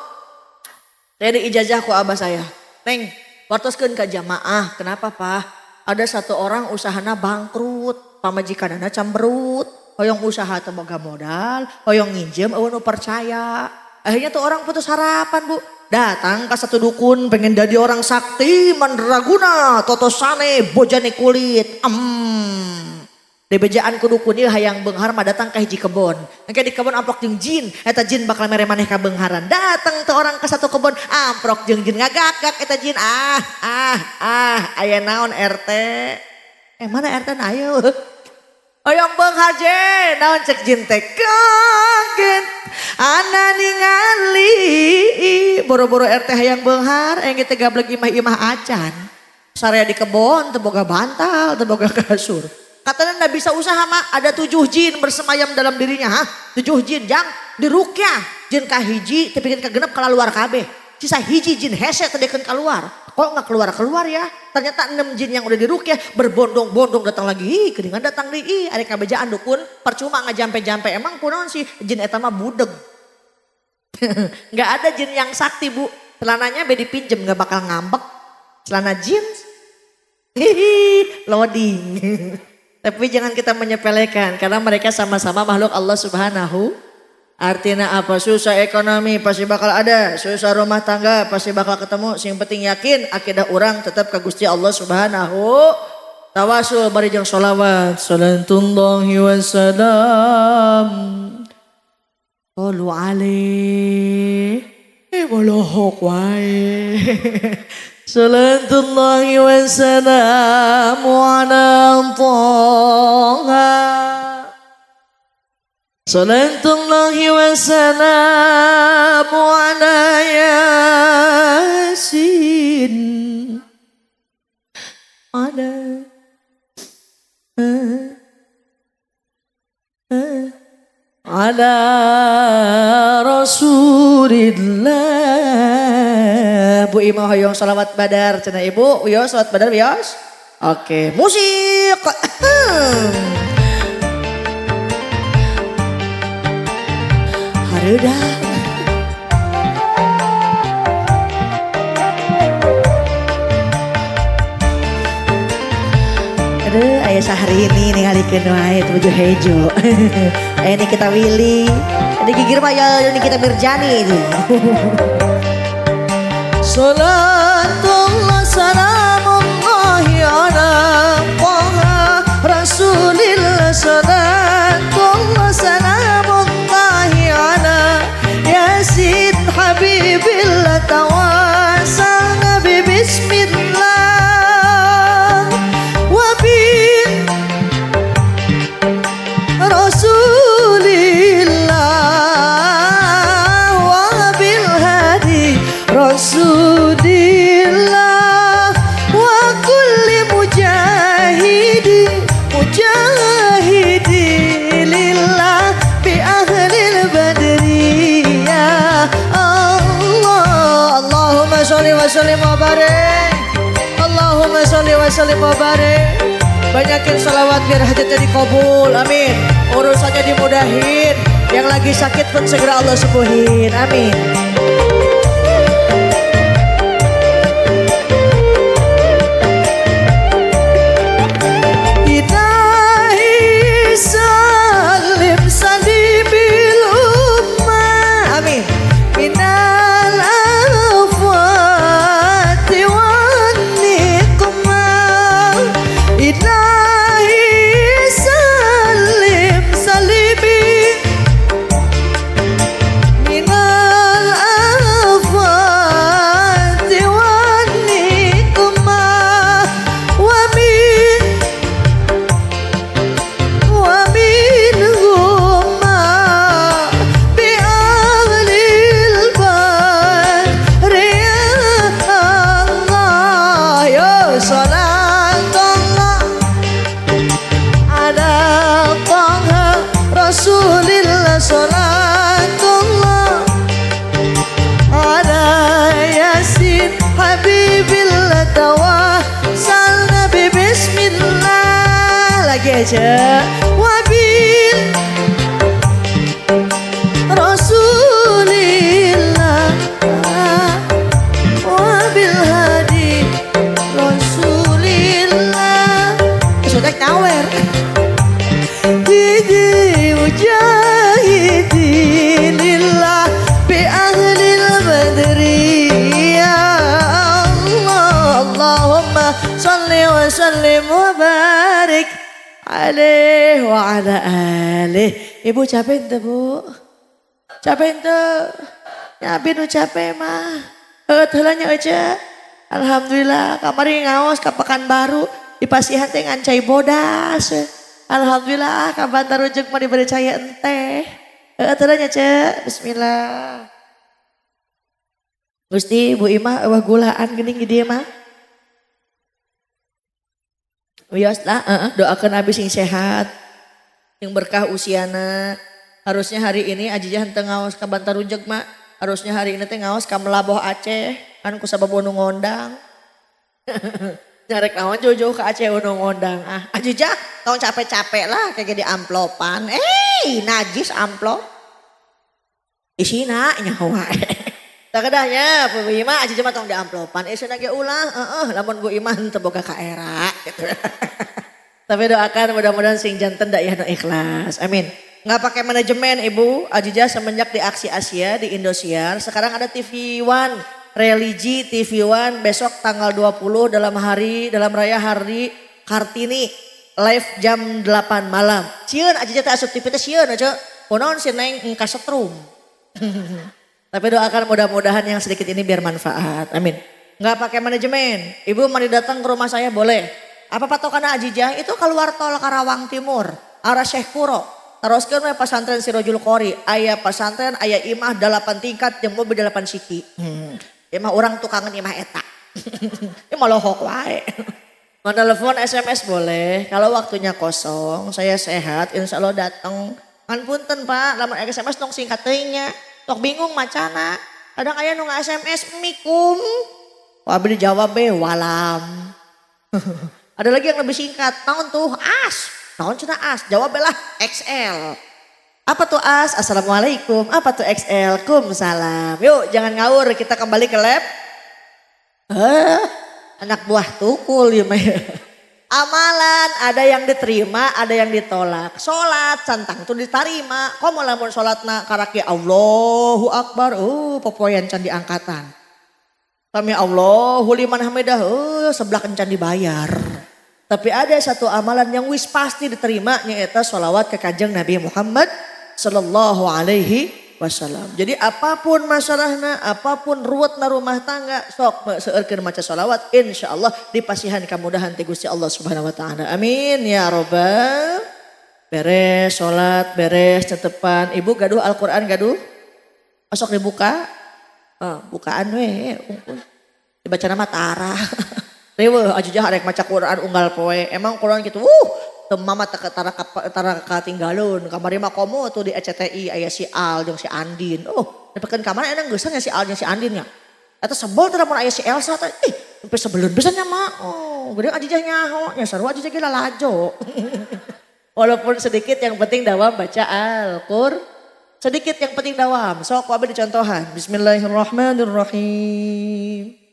Tadi ijazah ku abah saya neng wartoskeun ka jamaah kenapa Pak ada satu orang usahana bangkrut pamajikanana camberut hoyong usaha teu boga modal hoyong nginjem eueuh nu percaya akhirnya tuh orang putus harapan bu datang ke satu dukun pengen jadi orang sakti mandraguna totosane bojane kulit di bejaan ku dukun ieu hayang beunghar mah datang ka hiji kebon engke di kebon amprok jeung jin eta jin bakal mere maneh ka beungharan datang teu orang ke satu kebon amprok jeung jin ngagagak eta jin aya naon RT mana RT na ayo hoyong beunghar je naon cek jin teh kaget ana ningali boro-boro RT hayang beunghar engge teh gablek imah-imah acan sarea di kebon teu boga bantal teu boga kasur. Katanya nggak bisa usaha mah ada 7 jin bersemayam dalam dirinya 7 jin jang dirukyah jin kahiji tapi kan kegenep keluar kabeh sisa hiji jin hese tedekeun keluar kok nggak keluar ya ternyata 6 jin yang udah dirukyah berbondong-bondong datang lagi keringan datang di ada kabejaan dukun percuma nggak jampe-jampe emang kunaon sih jin eta mah budeg nggak ada jin yang sakti bu celananya be dipinjem nggak bakal ngambek celana jeans loading. Tapi jangan kita menyepelekan karena mereka sama-sama makhluk Allah Subhanahu. Artinya apa? Susah ekonomi pasti bakal ada, susah rumah tangga pasti bakal ketemu. Yang penting yakin akidah orang tetap ke Gusti Allah Subhanahu. Tawasul bari jeung sholawat. Salatullahi wassalam. Qalu alaihi. Walohok wae. Salatullahi wassalamu ala Taha Salatullahi wassalamu ala ala Rasulillah. Bu Ima hoyong salawat badar cenah ibu. Wios salawat badar wios. Oke, musik. Hareudah. Aduh, ayah sehari ini ningalikeun wae tujuh hejo. Ini kita Willy. Ada gigir mah ya ini kita Mirjani itu. Salatullah salamullahi ala Taha Rasulillah. Salatullah salamullahi ala Yasid Habibillah. Tawasalna bi bismillah. Rasulillah wa kulli mujahidi lillah bi ahlil badri ya Allah. Allahumma sholli wa sallim wa barik. Allahumma sholli wa sallim wa barik. Banyakin salawat biar hajatnya dikabul, amin. Urusannya dimudahin, yang lagi sakit pun segera Allah sembuhin, amin. Rasulillah. Salatullah ala Yasin Habibillah. Tawasalna bi bismillah. Lagi aja. Wabil Rasulillah wabil hadi Rasulillah. Sudah nyawer. Mujahidinillah bi ahlil badri ya Allah. Allahumma salli wa sallim wa barik alaihi wa ala alihi. Ibu capek ente bu? Capek ente? Nyabi nu capek mah. Heulanya aja. Alhamdulillah kamari ngaos ka Pekanbaru di Pasihan teh ngancai bodas. Alhamdulillah kabar tarujeng mah diberi caya ente. Aturannya cek. Bismillah. Gusti Bu Ima eueuh gulaan geuning di dieu mah. Wios lah, doakeun abi sing sehat. Yang berkah usiana. Harusnya hari ini Ajijah henteu ngaos ka Bantarujeg mah. Harusnya hari ini teh ngaos ka Melaboh Aceh. Kan ku sabab nu ngondang. Nyarek naon jauh-jauh ke Aceh undang ngondang. Ajijah tahun capek-capek lah kayak di amplopan. Najis amplop. Isina nyawa. Tak kedahnya Bu Ima Ajijah mah tong di amplopan. Isina ge ulah. Lamun Bu Ima teu boga ka era gitu. Tapi doakan mudah-mudahan sing janten da ieu ikhlas. Amin. Nggak pakai manajemen Ibu. Ajijah semenjak di Aksi Asia di Indosiar. Sekarang ada TV One. Religi TV One besok tanggal 20 dalam raya hari Kartini live jam 8 malam. Sieun Ajijah teh asup TV teh sieun aja. Kunaon si Neng ka setrum. Tapi doakan mudah-mudahan yang sedikit ini biar manfaat. Amin. Nggak pakai manajemen. Ibu mari datang ke rumah saya boleh. Apa patokan Ajijah? Itu keluar tol Karawang Timur, arah Syekh Kuro. Teruskeun we pesantren Sirojul Qori. Aya pesantren, aya imah 8 tingkat jeung mobil 8 siki. Imah orang tukangan imah eta. Ini malah lohok wae. Mau telepon SMS boleh. Kalau waktunya kosong, saya sehat, insya Allah datang. Kan punten Pak, lamun SMS tong singkat teuing nya. Tok bingung macana. Kadang aya nu SMS mikum. Wah abdi jawab walam. Ada lagi yang lebih singkat. Naon tuh? As. Naon cenah as? Jawab lah XL. Apa tuh as? Assalamualaikum. Apa tuh XL? Salam. Yuk jangan ngawur, kita kembali ke lab. Anak buah tukul ya mah. Amalan ada yang diterima, ada yang ditolak. Sholat santang tuh diterima. Komo lamun sholatna karaki Allahu Akbar. Popoyan can diangkatan. Kami Allahu liman hamidah. Sebelah kencan dibayar. Tapi ada satu amalan yang wis pasti diterima, yaitu sholawat ke Kanjeng Nabi Muhammad sallallahu alaihi wasallam. Jadi apapun masalahna, apapun ruwetna rumah tangga, sok seueurkeun maca sholawat, insyaallah dipasihan kemudahan ti Gusti Allah Subhanahu wa taala. Amin ya robbal. Beres sholat, beres tetepan. Ibu gaduh Al-Qur'an gaduh? Masuk dibuka? Bukaan we. Dibaca nama Tara. Rewe ajujah arek maca Quran unggal poe. Emang Quran gitu. Mama tara katinggalun. Kamari mah komo tuh di ECTI aya si Al jeung si Andin. Nepekeun kamar enak geusang ya si Al jeung si Andin nya. Eta sebel teh mun aya si Elsa teh. Sampai sebeleun pisan nya mah. Gede ajujah nyaho, nya sarua ajujah ge lalajo. Walaupun sedikit yang penting dawam baca Al-Qur'an. Sedikit yang penting dawam. Sok wae dicontohan. Bismillahirrahmanirrahim.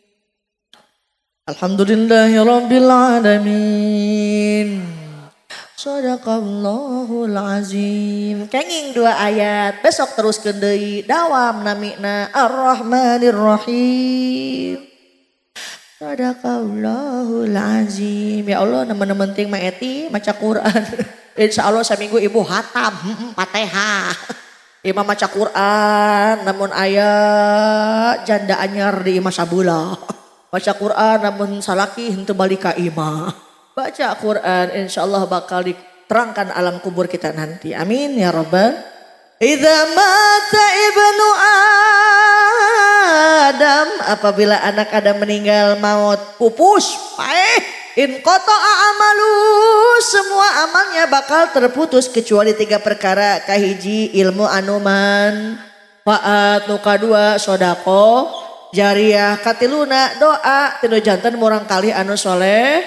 Alhamdulillahirabbil alamin. Shadaqallahul azim. Kenging 2 ayat. Besok teruskeun deui dawam namina Ar-Rahmanir-Rahim. Shadaqallahul azim. Ya Allah nemen-nemen ting mah eti maca Quran. Insyaallah saminggu ibu hatam Fatihah. Imam maca Quran namun aya janda anyar di imah sabula. Baca Quran namun salaki henteu balik ka imah. Baca Quran insyaallah bakal diterangkan alam kubur kita nanti. Amin ya rabbal. Idza mata ibnu Adam, apabila anak Adam meninggal maut pupus paeh in qata'a amalu, semua amalnya bakal terputus kecuali 3 perkara. Kahiji ilmu anuman, faat nu kadua sodako jariah, katiluna doa tinu janten murang kali anu soleh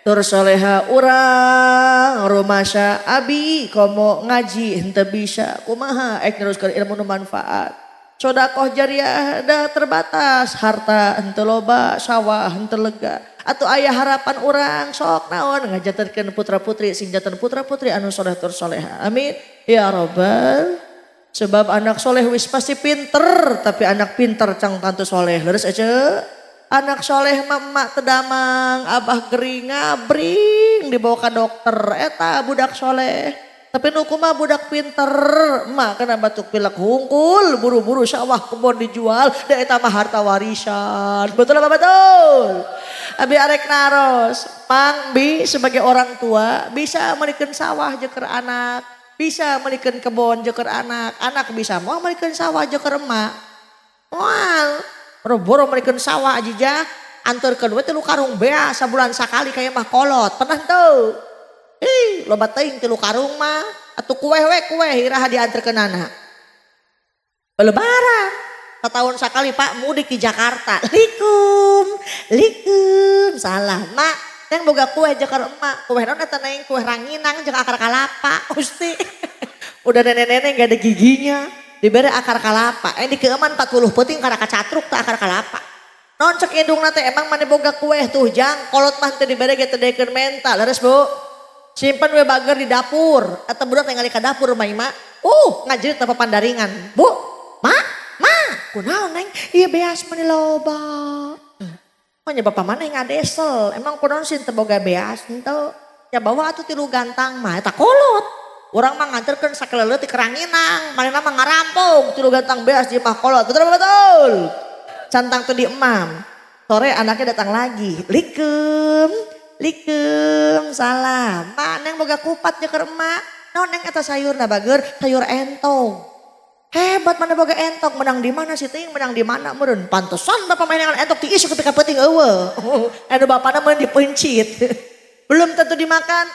tur soleha urang rumasa abi komo ngaji henteu bisa kumaha neruskeun ilmu nu manfaat. Sodakoh jariah dah terbatas, harta henteu loba, sawah henteu lega. Atuh aya harapan urang sok naon ngajantenkeun putra-putri sing janten putra-putri anu soleh tur soleha. Amin ya rabbal. Sebab anak soleh wis pasti pinter, tapi anak pinter cang tantu soleh. Leres aja, anak soleh emak tedamang, abah gering ngabring dibawa ke dokter. Eta budak soleh, tapi nuku mah budak pinter. Emak kena batuk pilek hungkul, buru-buru sawah kebon dijual. Da eta mah harta warisan. Betul apa betul? Abi arek naros, Mang Bi sebagai orang tua bisa melikeun sawah jeung anak. Bisa melikeun kebon jeung anak, anak bisa moal melikeun sawah jeung emak. Moal boro-boro melikeun sawah ajija anturkeun we 3 karung bea sabulan sakali kaya mah kolot. Pernah teu? Loba teuing 3 karung mah atuh kueh iraha dianterkeun anak. Lebaran setahun sekali Pak mudik di Jakarta. Likum salah mak. Neng boga kue jeung emak, kue naon eta neng kue ranginang jeung akar kalapa. Gusti. Udah nenek-nenek gak ada giginya, dibere akar kalapa. Dikeuman 40 peuting karena kacatruk teh akar kalapa. Non cek indungna teh emang mane boga kue tuh jang, kolot mah teu dibere ge teu dekeun mental. Leres Bu. Simpen we bager di dapur, eta budak ningali ka dapur rumah ima. Ngajerit apa pandaringan. Bu, Ma, kunaon neng? Ieu beas mani loba. Nya bapak mana yang ngadesel, emang kunaon sih teu boga beas henteu. Ya bawa atuh 3 gantang mah eta kolot. Urang mah nganterkeun sakeleuleut ti keranginang, manehna mah ngarampung 3 gantang beas di mah kolot. Betul. Cantang teu diemam. Sore anaknya datang lagi. Likum, salam. Mak neng boga kupat jeung emak. Naon neng eta sayurna bager? Sayur entong. Hebat mana boga entok, menang di mana sih ting, menang di mana meureun. Pantesan bapak main dengan entok tiis ketika peuting eueuh. Anu bapana meureun dipencit. belum tentu dimakan.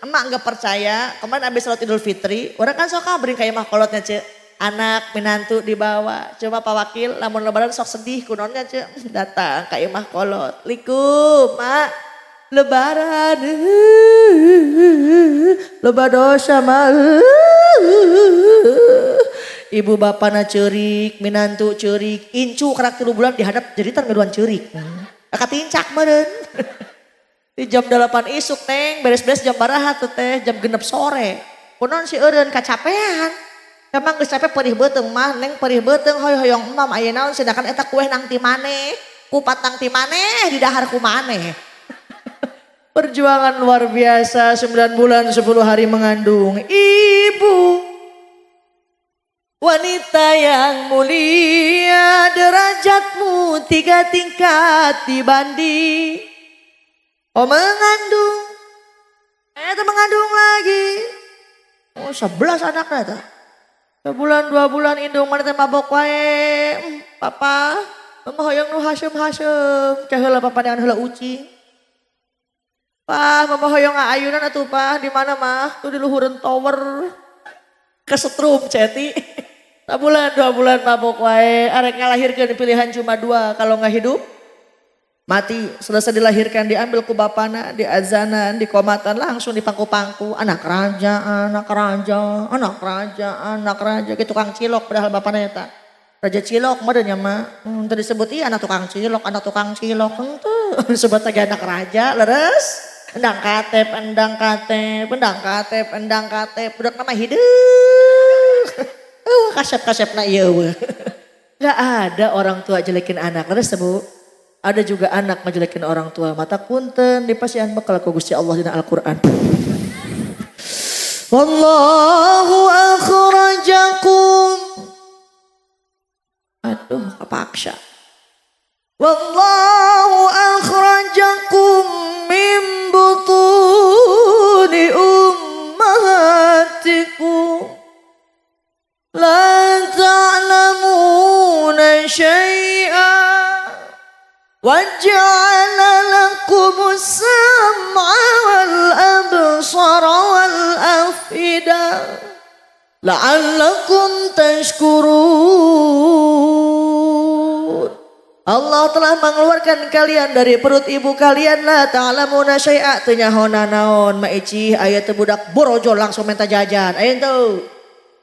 Emak nggak percaya. Kemarin abis sholat Idul Fitri, orang kan sok beri kayak mah kolotnya cek. Anak minantu dibawa. Coba Pak Wakil, lamun lebaran sok sedih kunonnya cek. Datang kayak mah kolot. Likum, mak. Lebaran. Loba dosa mah. Ibu bapak na cerik, minantu cerik. Incu kerak 3 bulan dihadap jadi ngeduan cerik. Katincak meren. Di jam 8 isuk neng, beres-beres jam baraha tuh teh, jam 6 sore. Kunon si eureun kacapean. Emang geus capek perih beuteung mah, neng perih beuteung hoyong emam aya naon sedangkan eta kue nang ti maneh, kupat nang ti maneh, di dahar ku maneh. Perjuangan luar biasa 9 bulan 10 hari mengandung. Ibu wanita yang mulia, derajatmu 3 tingkat dibanding. Oh mengandung, itu mengandung lagi. Oh 11 anaknya tuh. Sebulan 2 bulan indung mana teh mabok wae. Papa, mama hoyong nu hasem-hasem. Cah heula papa dengan heula uci. Pah, mama hoyong ayunan atuh pah di mana mah? Tuh di luhureun tower. Kesetrum ceti. Sebulan 2 bulan mabok wae. Arek ngalahirkeun pilihan cuma 2 kalau nggak hidup. Mati, selesai dilahirkan diambil ku bapana, diazanan, dikomatan langsung dipangku-pangku. Anak raja, anak raja, anak raja, anak raja. Gitu tukang cilok padahal bapana eta. Raja cilok madanya mah. Tadi disebut iya anak tukang cilok, anak tukang cilok. Henteu disebut lagi anak raja, leres. Endang katep, endang katep, endang katep, endang katep. Budak nama hidup. Kasep-kasep na iya weh. Gak ada orang tua jelekin anak, leres Bu. Ada juga anak ngejelekin orang tua. Mata punten dipasihan bakal ku Gusti Allah dina Al-Qur'an. Wallahu akhrajakum. Aduh, kapaksa. Wallahu akhrajakum min butuni ummahatikum. La ta'lamuna syai'an. وَجَعَلَ لَكُمُ السَّمْعَ وَالْأَبْصَارَ وَالْأَفْئِدَةَ لَعَلَّكُمْ تَشْكُرُونَ. Allah telah mengeluarkan kalian dari perut ibu kalian la ta'lamuna syai'a teu nyahona naon maicih aya teu budak borojo langsung minta jajan aya teu.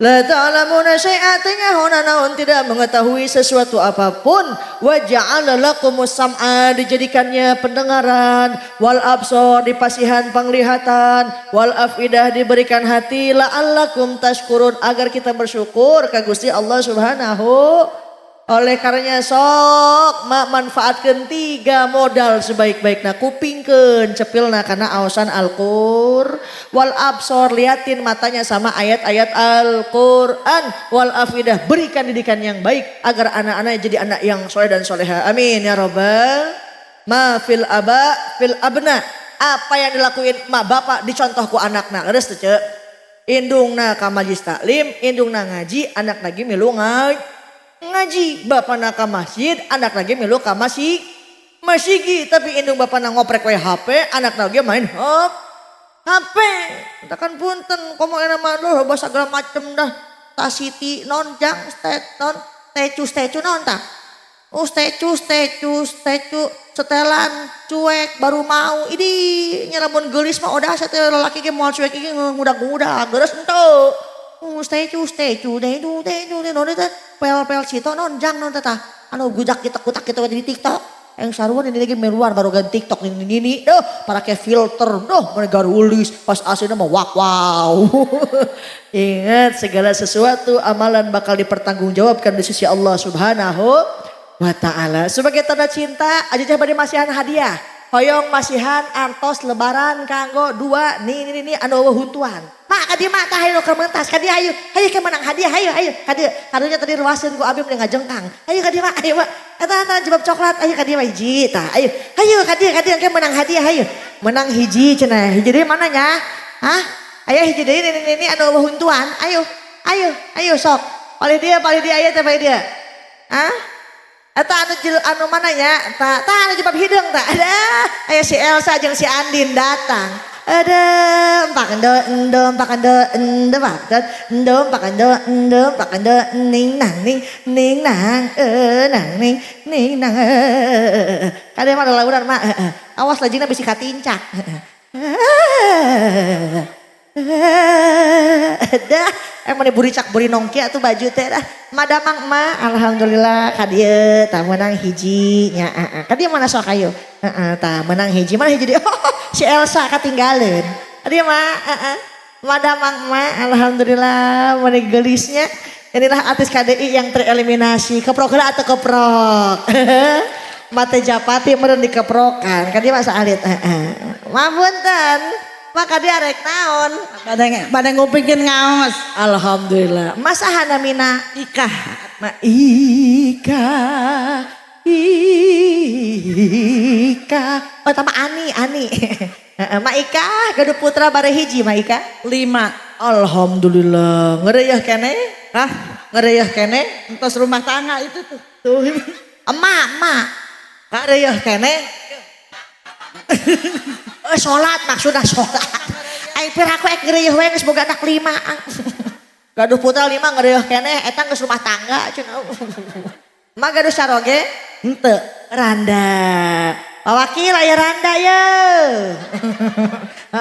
La ta'lamuna syai'a teu nyahona naon tidak mengetahui sesuatu apapun. Wa ja'ala lakumus sam'a dijadikannya pendengaran, wal absar dipasihan penglihatan, wal afidah diberikan hati la'allakum tashkurun agar kita bersyukur ka Gusti Allah Subhanahu. Oleh karenanya sok manfaatkeun 3 modal sebaik-baikna kupingkeun cepilna kana aosan Al-Qur wal absor liatin matanya sama ayat-ayat Al-Qur'an wal afidah berikan didikan yang baik agar anak-anaknya jadi anak yang soleh dan soleha amin ya robbal ma fil aba fil abna apa yang dilakuin ma bapak dicontoh ku anakna leres teu ceuk indungna ka majlis taklim indungna ngaji anak lagi milu ngaji bapak nak ke masjid anak lagi milu ke masjid tapi indung bapak nak ngoprek we HP anak lagi main HP takkan punten komo enak mah bahasa segala macem dah tasiti nonjang stecu non tak stecu setelan cuek baru mau ini nyerabun gelis mah udah setel lelaki ge moal cuek iki ngudag-ngudag geus ento stecu deh pel cito nonjang non tata anu gudak kita kutak kita di TikTok yang saruan ini lagi meluar baru ganti TikTok ini para kayak filter mereka rulis pas aslinya mah wow ingat segala sesuatu amalan bakal dipertanggungjawabkan di sisi Allah Subhanahu wa ta'ala sebagai tanda cinta aja bade masihan hadiah hoyong masihan artos lebaran kanggo 2 nih anu huntuan mak kadi mak tah hayu keur mentas kadi hayu ke menang hadiah hayu kadi harunya tadi ruaseun ku abdi mending ngajengkang hayu kadi mak hayu eta jebab coklat hayu kadi mah hiji tah hayu kadi ke menang hadiah hayu menang hiji cenah hiji deui mana nya hah aya hiji deui ini anu huntuan ayo sok pali dia aya teh pali dia hah Eta anu mana ya? Tah anu jebab hidung tah. Ada aya si Elsa jeung si Andin datang. Ada pakendo pakendo ning nang kade mah lauran mah awas lajengna bisi katincak. Dah emang buricak buri nongki atuh baju teh dah madamang mah alhamdulillah ka dieu tah menang hiji nya ka dieu mana sok ayo tah menang hiji mana hiji si Elsa katinggalin ka dieu mah madamang mah alhamdulillah meuni geulisnya inilah artis KDI yang tereliminasi keprok heula atau keprok mate Japati meureun dikeprokan ka dieu mah saalit mapunten maka dia rek naon badang ngupingkeun ngaos alhamdulillah masahana mina ikah oh tambah ani Maika gaduh putra bare hiji Maika 5 alhamdulillah ngeureuh keneh ngeureuh keneh entos rumah tangga itu tuh emak ngeureuh keneh sholat maksudnya sholat aing pir aku ek ngeureuh we geus boga anak 5 gaduh putra 5 ngeureuh keneh eta geus rumah tangga cenah mah gaduh saroge henteu randa Wakil aya randa ya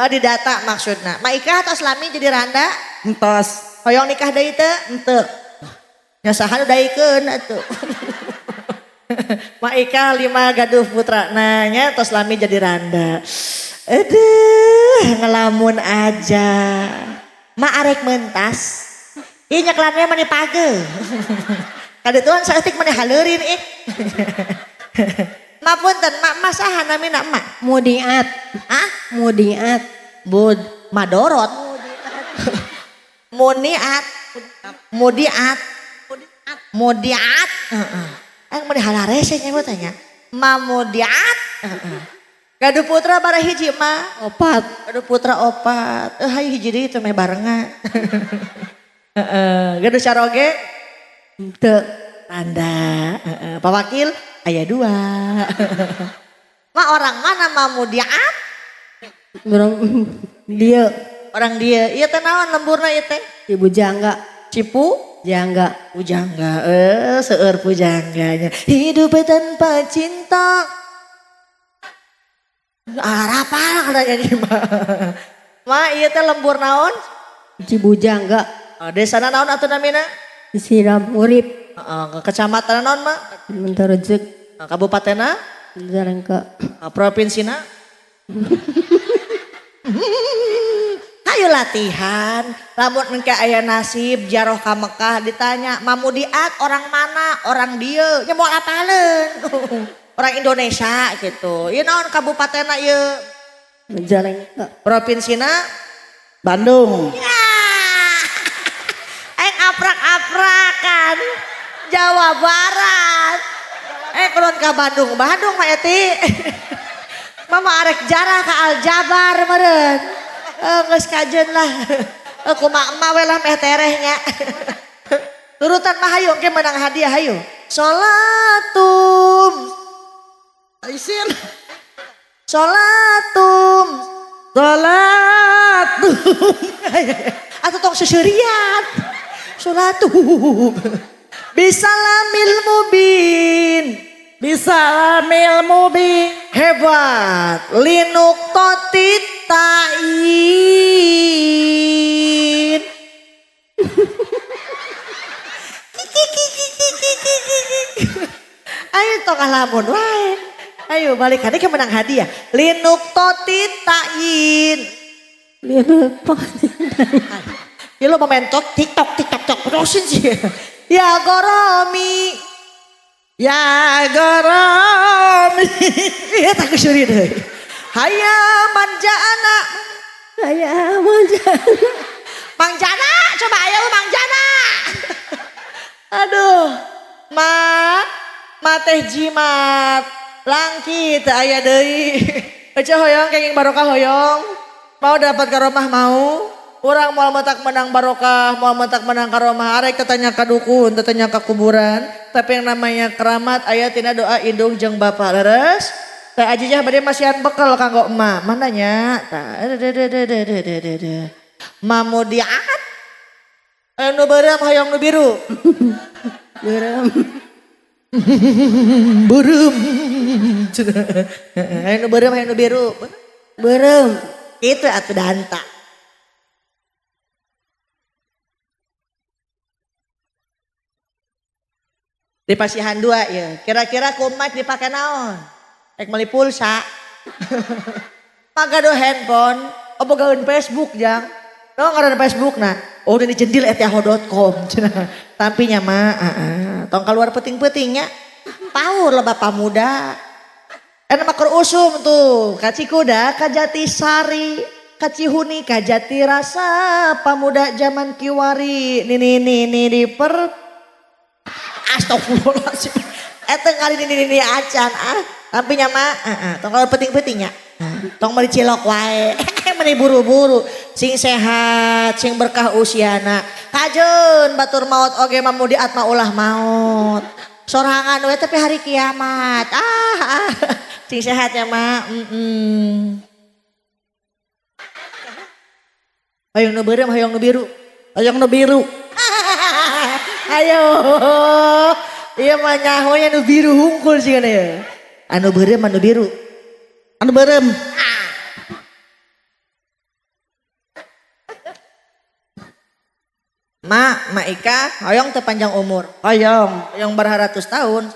di data maksudna Maika tos lami jadi randa entos hoyong nikah deui teu henteu nya saha daikeun atuh Maika 5 gaduh putra nanya tos lami jadi randa. Aduh ngelamun aja. Ma arek mentas. Ieu nya kelannya mani page. Kadituan saeutik mani haleurin Ma punten, ma saha namina ma? Mudiat. Mudiat. Bud madorot. Mudiat. Ang meni halarese nya mah tanya. Mamudiat. Gaduh putra bara hiji mah 4. Gaduh putra 4. Hayu hiji deui teh meh barengan. Gaduh saroge teu tanda. Pak Wakil aya 2. Ma orang mana mamudiat? Orang dia. Orang dia. Ieu teh naon lemburna ieu teh? Ibu jangga. Cipu? Jangga. Pujangga, seueur pujangganya. Hidup tanpa cinta. Rapal katanya nih mah. Ma ieu teh lembur naon? Cibujangga. Desa naon atuh namina? Siram urip. Kecamatan naon mah? Mentarejek. Kabupatenna? Jalengka. Provinsina? Ayo latihan, lamun engke aya nasib jaroh ka Mekah ditanya Mamudiat orang mana? Orang dieu. Nya moal apaleun. Orang Indonesia gitu. Ieu naon kabupatenna ieu? Jalengka. Provinsina? Bandung. Ya. Aprak-aprakan. Jawa Barat. Kulon ka Bandung. Bandung mah eti. Mama arek jarah ka Aljabar meureun. Geus kajeun lah. Kumaha emak we lah meh terehnya. Turutan mah hayu engke menang hadiah hayu. Sholatum. Aisin. Sholatum. Atau tong seseurian. Sholatum. Bisalamil mubin. Bisalamil mubin. Hebat. Linuk totit tain. Ayo tong lamun wae. Ayo balik hadiah menang hadiah. Linuk totit tain. Linuk totit tain. Ya lo main TikTok terusin sih. Ya goromi. Ya goromi. Ya tak kusuri deh. Haya manjana. Mangjana, coba ayo mangjana. Aduh, ma teh jimat. Langki teu aya deui. Ece hoyong kenging barokah hoyong. Mau dapat karomah mau. Orang mau mentak menang barokah, mau mentak menang karomah, arek tetanya ka dukun, tetanya ka kuburan. Tapi yang namanya keramat aya tina doa indung jeung bapa leres. Teh ajijah bade masihan bekal kanggo emak. Mananya? Tah. Mamudiat. Anu beureum hoyong nu biru. Beureum. Beureum. Anu beureum anu biru. Beureum. Itu atuh danta. Di pasihan 2 ya. Kira-kira kumat dipakai naon? Rek meuli pulsa. Pagado handphone, apa gaweun Facebook jang? No ngaran Facebook nah. Oh udah dicendil @yahoo.com cenah. Tampinya mah tong keluar peting-petingnya. Paur lah bapak muda. Enak maker usum tuh, ka Cikuda, ka Jatisari, ka Cihuni, ka Jatirasa, pamuda zaman kiwari. Nini diper astagfirullahaladzim. Eta kali ini acan tapi nyama tong kalau penting-pentingnya. Tong mari cilok wae. Meni buru-buru sing sehat, sing berkah usiana. Kajeun batur maut oge mamudi atma ulah maut. Sorangan we tapi hari kiamat. Sing sehatnya mah. Hayang nu beureum, hayang nu biru. Hayang nu biru. Ayo, iya mah nyahonya nu biru hungkul sih kan ya. Anu beureum anu biru. Anu beureum. Ma Ika, hoyong teu panjang umur. Hoyong berharatus tahun.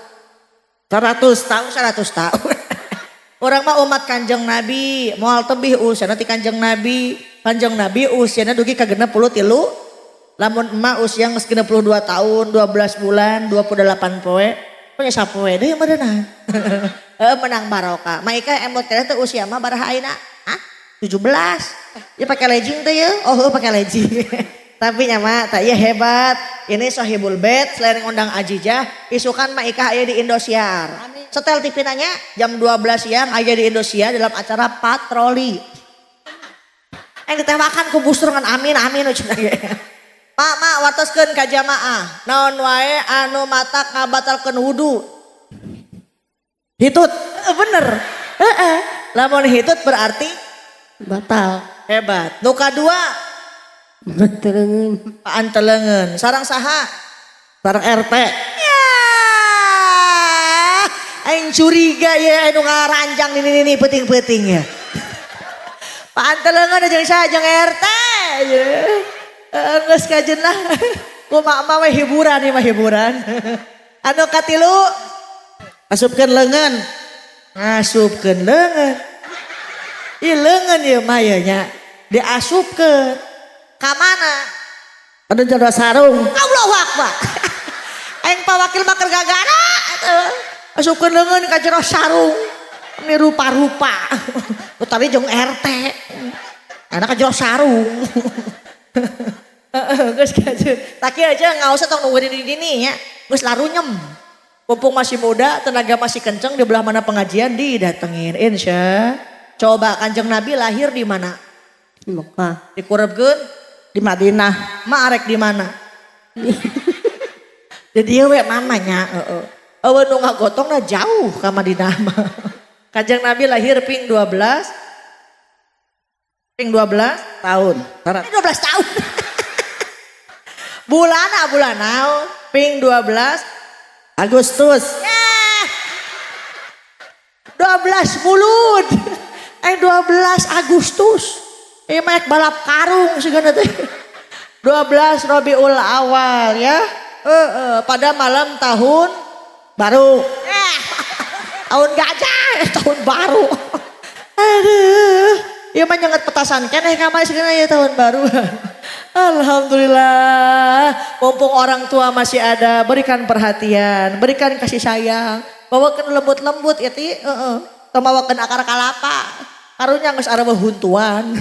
100 tahun. 100 tahun. Orang mah umat Kanjeng Nabi, moal tebih usiana ti Kanjeng Nabi. Kanjeng Nabi usiana dugi ka 63. Lamun emak usia geus 62 tahun, 12 bulan, 28 poe. Punya sapoe deui meureunna. Menang barokah. Maika emot teh usia mah baraha ayeuna? 17. Ya pakai legging teh ya. Oh, pakai legging. Tapi nya mah tak ieu hebat. Ini Sohibul Bait selain ngundang Ajijah, isukan Maika aya di Indosiar. Setel TV nanya jam 12 siang aya di Indosiar dalam acara patroli. Yang ditewakan ku busur ngan amin cenah ge. Mak wartoskeun ka jamaah. Naon wae anu matak ngabatalkeun wudu. Hitut. Bener. Lamun hitut berarti Batal. hebat. Nu kadua Betelengeun. paantelengeun. Sarang saha? Sareng RT. Ya. Aing curiga ya anu ngaranjang ini peuting-peuting ya. Paantelengeun jeung saha jeung RT. Geus kajeunah kumaha mah we hiburan ieu mah hiburan. Anu katilu Asupkeun leungeun. ngasupkeun leungeun. Ieu leungeun ieu mah ye nya diasupkeun. Ka mana? Anu jero sarung. Allahu Akbar. Aing pawakil bakal gagana asupkeun leungeun ka jero sarung. Ini rupa-rupa. Utawi jeung RT. Anak ka jero sarung. Geus kajeun. Taki aja enggak usah tong nunggu di dini nya. Geus larunyem. Mumpung masih muda, tenaga masih kenceng di belah mana pengajian didatengin insya. Coba Kanjeng Nabi lahir di mana? Di Mekah. Dikurebkeun Di Madinah. ma arek di mana? Jadi we mamanya, eueuh nu ngagotongna jauh ka Madinah mah. Kanjeng Nabi lahir ping 12 Tahun. 12 tahun. bulan naon? Ping 12 Agustus. ya. 12 bulan. 12 Agustus. Mah balap karung sigana teh. 12 Rabiul Awal ya. Pada malam tahun Baru. tahun gajah, tahun baru. Aduh. Ieu mah nyenget petasan keneh ka mah sigana ya tahun baru. Alhamdulillah, mumpung orang tua masih ada, berikan perhatian, berikan kasih sayang, bawakan lembut-lembut ya ti, temawakan akar kalapa, karunya geus arep huntuan.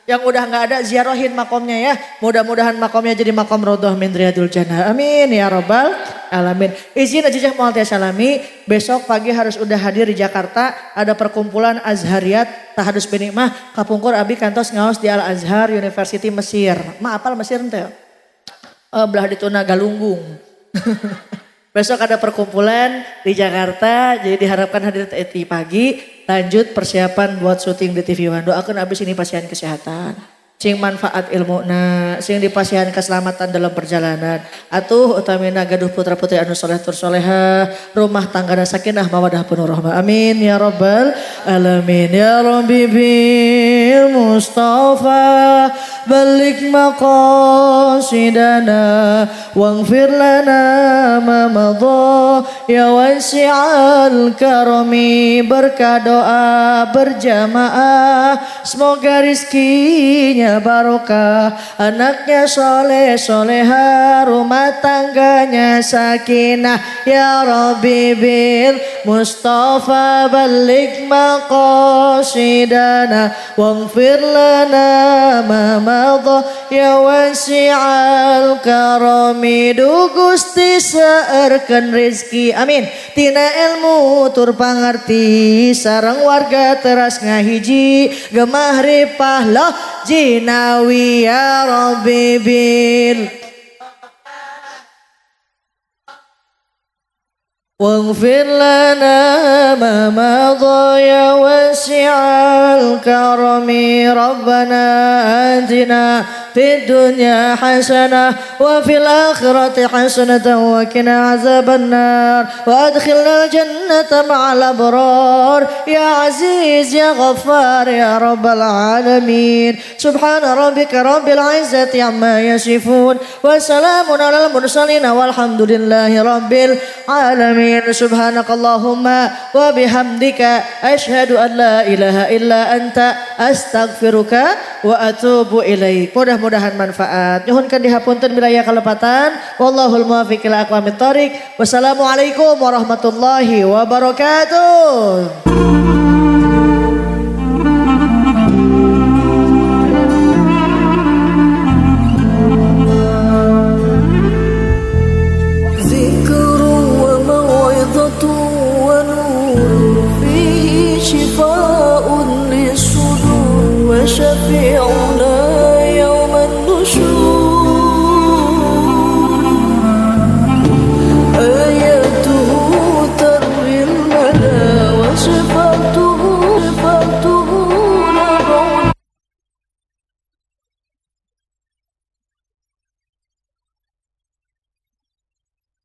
Yang udah nggak ada ziarahin makomnya ya. Mudah-mudahan makomnya jadi makom Raudhah min Riyadil Jannah. Amin ya rabbal alamin. Izin Ajijah Mual Salami, besok pagi harus udah hadir di Jakarta. Ada perkumpulan Azhariyat Tahadus Binikmah kapungkur abi kantos ngaos di Al Azhar University Mesir. Apal Mesir ente? Belah dituna Galunggung. Besok ada perkumpulan di Jakarta, jadi diharapkan hadir di pagi. Lanjut persiapan buat syuting di TV One. Doakan abis ini pasien kesehatan. Sing manfaat ilmuna, sing dipasihan keselamatan dalam perjalanan. Atuh utamina gaduh putra putri anu soleh tur soleha, rumah tanggana sakinah mawadah penuh rahmah. Amin ya rabbal alamin. Ya Rabbi bil Mustafa balik maqasidana waghfir lana ma madha ya wasi'al karami. Berkah doa berjamaah semoga rizkinya barokah, anaknya soleh soleha, rumah tangganya sakinah. Ya Rabbi bil Mustafa balik maqasidana waghfir lana ma madha ya wasi'al karami. Du Gusti saerkeun rezeki amin tina ilmu tur pangarti sareng warga teras ngahiji gemah ripah loh jinawi. Ya Rabbi bil waghfir lana ma madha ya wasi'al karami. Rabbana atina fid dunya hasanah wa fil akhirati hasanah wa qina azabannar wa adkhilna jannata ma'al abrar ya aziz ya ghaffar ya rabbal alamin. Subhana rabbika rabbil izzati amma yasifun wa salamun alal mursalin walhamdulillahi rabbil alamin. Subhanakallahumma wa bihamdika asyhadu an la ilaha illa anta astaghfiruka wa atubu ilaik. Mudah-mudahan manfaat. Nyuhunkeun dihapunten wilayah kalepatan. Wallahul muwaffiq ila aqwamit thoriq. Wassalamualaikum warahmatullahi wabarakatuh. شفاء للصدور وشفيع